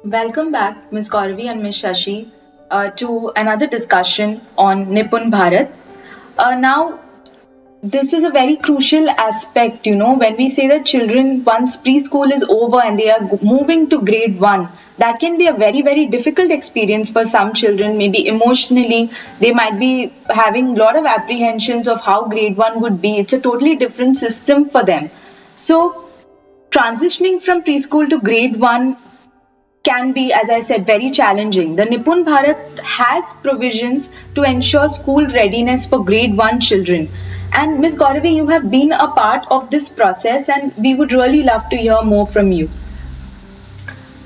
Welcome back, Ms. Gauravi and Ms. Shashi, to another discussion on Nipun Bharat. Now, this is a very crucial aspect, when we say that children, once preschool is over and they are moving to grade one, that can be a very, very difficult experience for some children. Maybe emotionally, they might be having a lot of apprehensions of how grade one would be. It's a totally different system for them. So, transitioning from preschool to grade one can be, as I said, very challenging. The Nipun Bharat has provisions to ensure school readiness for grade 1 children. And Ms. Gauravi, you have been a part of this process, and we would really love to hear more from you.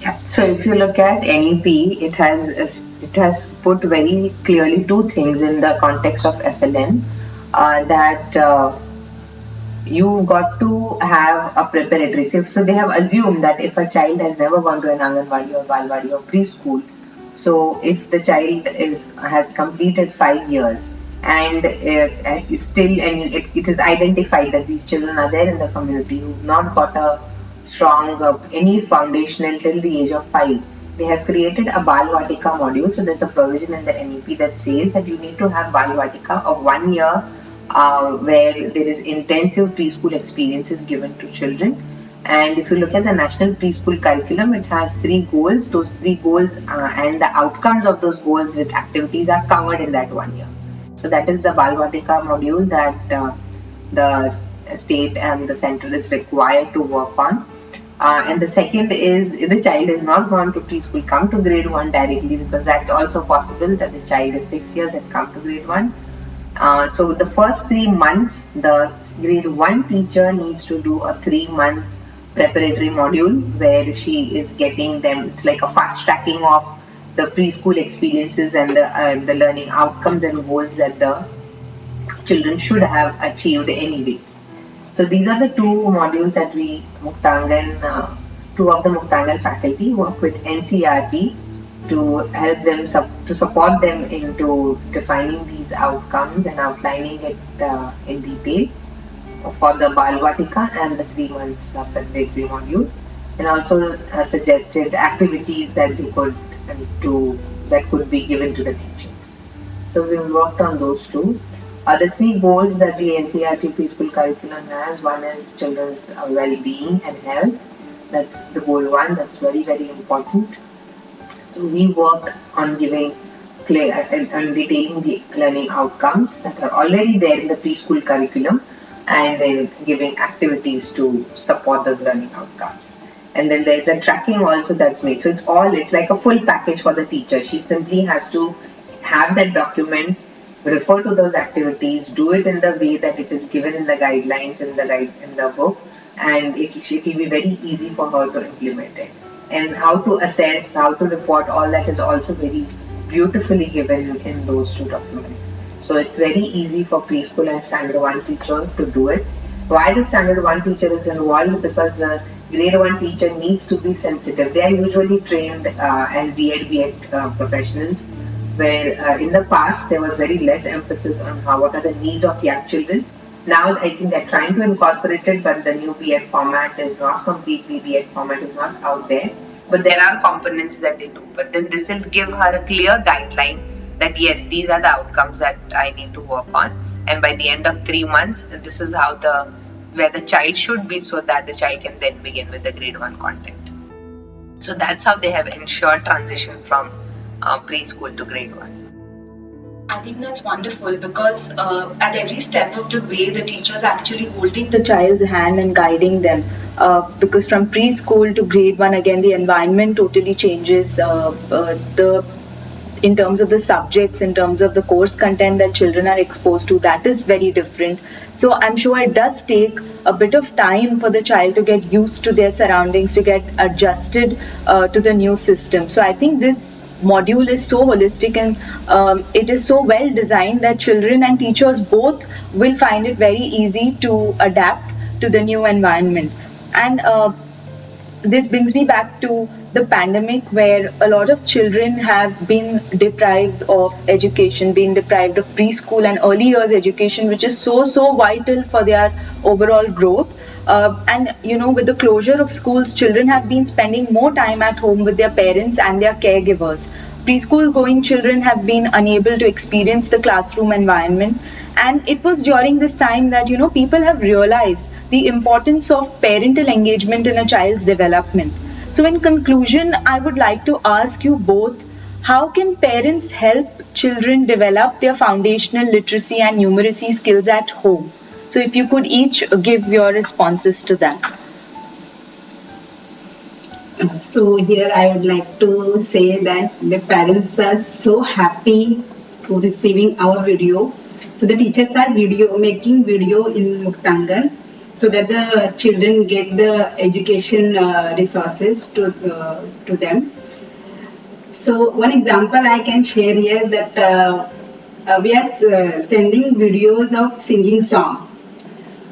Yeah. So if you look at NEP, it has put very clearly two things in the context of FLN, that you got to have a preparatory. So they have assumed that if a child has never gone to an Anganwadi or Balwadi or preschool, so if the child has completed 5 years and is still, and it is identified that these children are there in the community who've not got a strong any foundational till the age of 5, they have created a Balvatika module. So there's a provision in the NEP that says that you need to have Balvatika of 1 year, where there is intensive preschool experiences given to children. And if you look at the national preschool curriculum, it has three goals. Those three goals and the outcomes of those goals with activities are covered in that 1 year. So that is the Balvatika module that the state and the center is required to work on. And the second is, if the child is not gone to preschool, come to grade 1 directly, because that's also possible that the child is 6 years and come to grade 1. So the first 3 months, the grade 1 teacher needs to do a 3-month preparatory module where she is getting them. It's like a fast tracking of the preschool experiences and the learning outcomes and goals that the children should have achieved anyways. So these are the two modules that we two of the Muktangan faculty work with NCERT to help them to support them into defining these outcomes and outlining it in detail for the Balvatika and the 3 months preparatory module, and also suggested activities that they could do that could be given to the teachers. So we worked on those two. The three goals that the NCERT preschool curriculum has: one is children's well-being and health. That's the goal one. That's very, very important. So we worked on detailing the learning outcomes that are already there in the preschool curriculum, and then giving activities to support those learning outcomes. And then there's a tracking also that's made. So it's like a full package for the teacher. She simply has to have that document, refer to those activities, do it in the way that it is given in the guidelines in the book, and it will be very easy for her to implement it. And how to assess, how to report, all that is also very beautifully given in those two documents. So it's very easy for preschool and standard 1 teacher to do it. Why the standard 1 teacher is involved? Because the grade 1 teacher needs to be sensitive. They are usually trained as D.Ed, B.Ed professionals, where in the past there was very less emphasis on what are the needs of young children. Now I think they're trying to incorporate it, but the new B.Ed format is not completely, B.Ed format is not out there. But there are components that they do. But then this will give her a clear guideline that yes, these are the outcomes that I need to work on. And by the end of 3 months, this is where the child should be, so that the child can then begin with the grade 1 content. So that's how they have ensured transition from preschool to grade 1. I think that's wonderful because at every step of the way, the teacher is actually holding the child's hand and guiding them. Because from preschool to grade 1, again, the environment totally changes. In terms of the subjects, in terms of the course content that children are exposed to, that is very different. So I'm sure it does take a bit of time for the child to get used to their surroundings, to get adjusted to the new system. So I think this module is so holistic and it is so well designed that children and teachers both will find it very easy to adapt to the new environment. And this brings me back to the pandemic, where a lot of children have been deprived of education, been deprived of preschool and early years education, which is so vital for their overall growth. And with the closure of schools, children have been spending more time at home with their parents and their caregivers. Preschool going children have been unable to experience the classroom environment, and it was during this time that people have realized the importance of parental engagement in a child's development. So in conclusion, I would like to ask you both, how can parents help children develop their foundational literacy and numeracy skills at home? So if you could each give your responses to that. So here I would like to say that the parents are so happy to receiving our video. So the teachers are making video in Muktangan so that the children get the education resources to them. So one example I can share here that we are sending videos of singing song.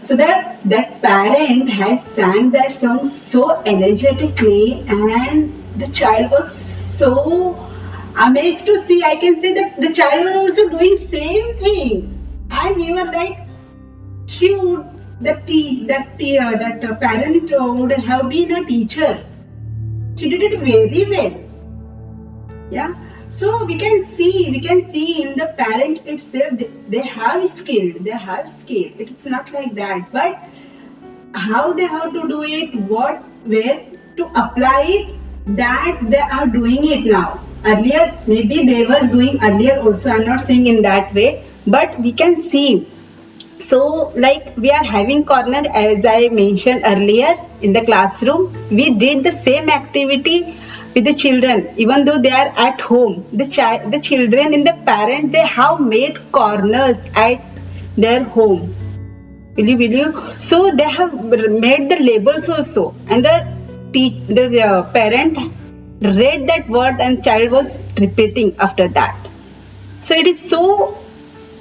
So that parent has sang that song so energetically, and the child was so amazed to see. I can say that the child was also doing same thing, and we were like, she would that parent would have been a teacher. She did it very well. Yeah. So we can see in the parent itself, they have skill. It's not like that, but how they have to do it, where to apply it, that they are doing it now. Earlier, maybe they were doing earlier also. I'm not saying in that way, but we can see. So, like we are having corner, as I mentioned earlier in the classroom, we did the same activity with the children, even though they are at home. The children and the parent, they have made corners at their home. Will you believe? So they have made the labels also, and the parent read that word and child was repeating after that. So it is so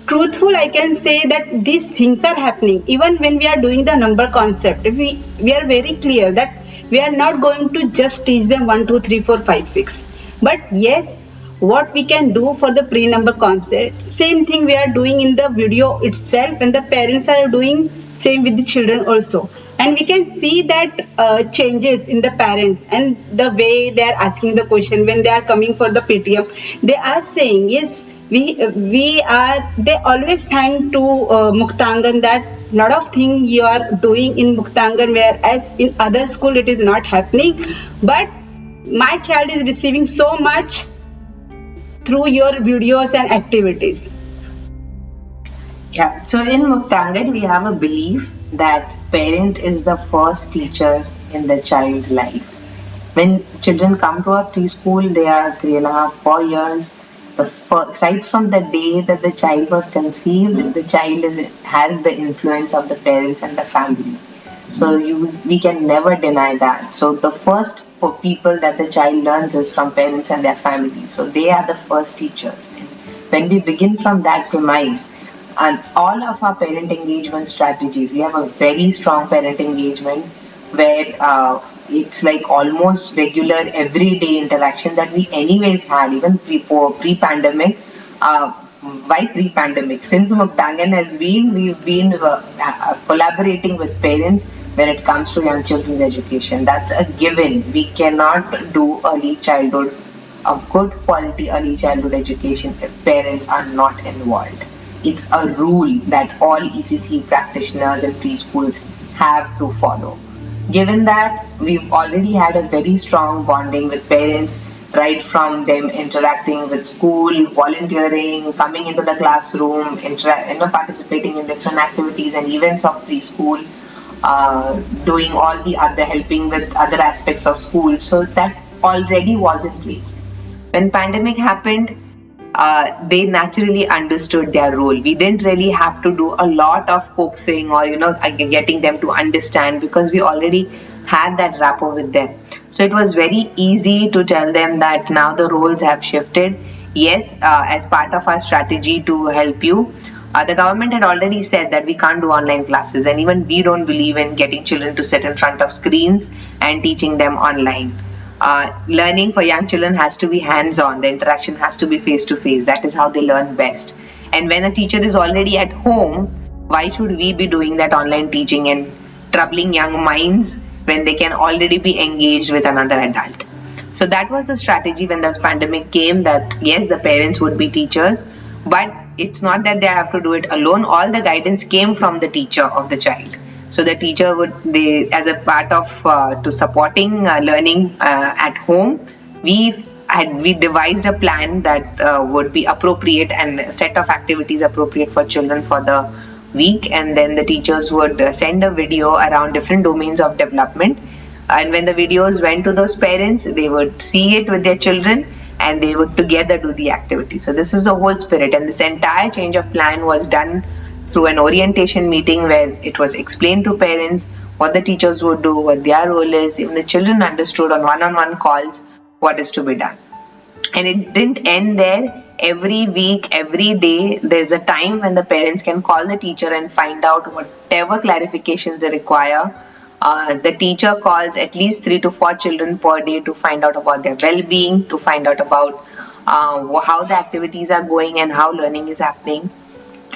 truthful, I can say, that these things are happening. Even when we are doing the number concept, we are very clear that we are not going to just teach them 1, 2, 3, 4, 5, 6. But yes, what we can do for the pre-number concept, same thing we are doing in the video itself, and the parents are doing same with the children also. And we can see that changes in the parents and the way they are asking the question when they are coming for the PTM. They are saying, yes, they always thank to Muktangan that lot of things you are doing in Muktangan, whereas in other school it is not happening. But my child is receiving so much through your videos and activities. Yeah, so in Muktangan we have a belief that parent is the first teacher in the child's life. When children come to our preschool, they are 3.5, 4 years. Right from the day that the child was conceived, the child has the influence of the parents and the family. So we can never deny that. So the first people that the child learns is from parents and their family. So they are the first teachers. And when we begin from that premise, and all of our parent engagement strategies, we have a very strong parent engagement where it's like almost regular everyday interaction that we anyways had even pre-pandemic. Why pre-pandemic? Since Muktangan has been, we've been collaborating with parents when it comes to young children's education. That's a given. We cannot do early childhood, a good quality early childhood education if parents are not involved. It's a rule that all ECC practitioners and preschools have to follow. Given that we've already had a very strong bonding with parents, right from them interacting with school, volunteering, coming into the classroom, participating in different activities and events of preschool, doing all the other, helping with other aspects of school. So that already was in place. When pandemic happened, they naturally understood their role. We didn't really have to do a lot of coaxing or getting them to understand, because we already had that rapport with them. So it was very easy to tell them that now the roles have shifted. Yes, as part of our strategy to help you, the government had already said that we can't do online classes, and even we don't believe in getting children to sit in front of screens and teaching them online. Learning for young children has to be hands-on. The interaction has to be face-to-face. That is how they learn best. And when a teacher is already at home, why should we be doing that online teaching and troubling young minds when they can already be engaged with another adult. So that was the strategy when the pandemic came, that yes, the parents would be teachers, but it's not that they have to do it alone. All the guidance came from the teacher of the child. So the teacher would, as a part of to supporting learning at home, we devised a plan that would be appropriate and a set of activities appropriate for children for the week, and then the teachers would send a video around different domains of development, and when the videos went to those parents, they would see it with their children and they would together do the activity. So this is the whole spirit, and this entire change of plan was done through an orientation meeting where it was explained to parents what the teachers would do, what their role is. Even the children understood on one-on-one calls what is to be done. And it didn't end there. Every week, every day, there's a time when the parents can call the teacher and find out whatever clarifications they require. The teacher calls at least 3 to 4 children per day to find out about their well-being, to find out about how the activities are going and how learning is happening.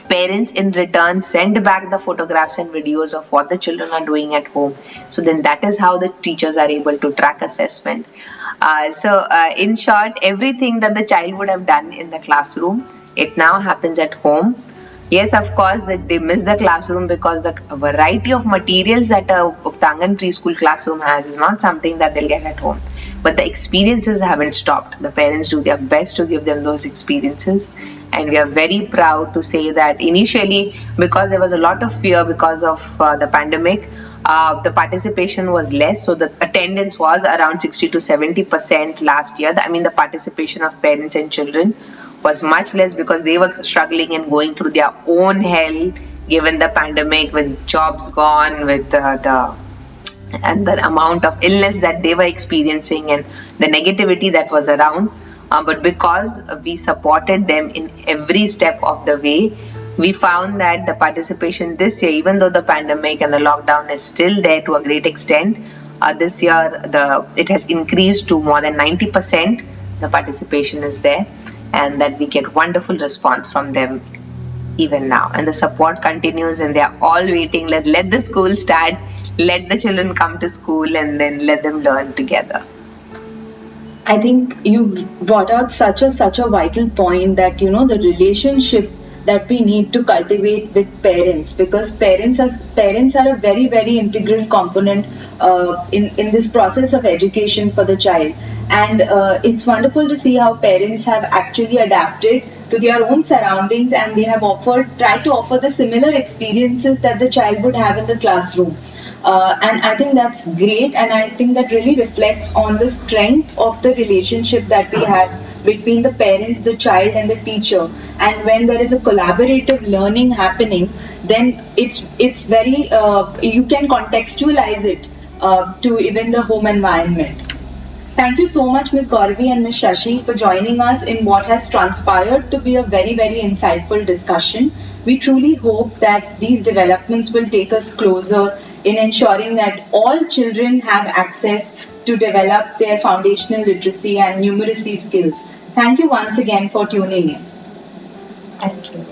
Parents in return send back the photographs and videos of what the children are doing at home. So then that is how the teachers are able to track assessment. In short, everything that the child would have done in the classroom, it now happens at home. Yes, of course, that they miss the classroom because the variety of materials that a Muktangan preschool classroom has is not something that they'll get at home. But the experiences haven't stopped. The parents do their best to give them those experiences. And we are very proud to say that initially, because there was a lot of fear because of the pandemic, the participation was less. So the attendance was around 60 to 70% last year. I mean, the participation of parents and children was much less because they were struggling and going through their own hell given the pandemic, with jobs gone, with the amount of illness that they were experiencing and the negativity that was around. But because we supported them in every step of the way, we found that the participation this year, even though the pandemic and the lockdown is still there to a great extent, this year it has increased to more than 90%. The participation is there, and that we get wonderful response from them even now. And the support continues, and they are all waiting. Let the school start, let the children come to school, and then let them learn together. I think you brought out such a vital point that the relationship that we need to cultivate with parents, because parents are a very, very integral component in this process of education for the child. And it's wonderful to see how parents have actually adapted to their own surroundings, and they have tried to offer the similar experiences that the child would have in the classroom. And I think that's great, and I think that really reflects on the strength of the relationship that we have between the parents, the child, and the teacher. And when there is a collaborative learning happening, then it's very you can contextualize it to even the home environment. Thank you so much, Ms. Gauravi and Ms. Shashi, for joining us in what has transpired to be a very, very insightful discussion. We truly hope that these developments will take us closer in ensuring that all children have access to develop their foundational literacy and numeracy skills. Thank you once again for tuning in. Thank you.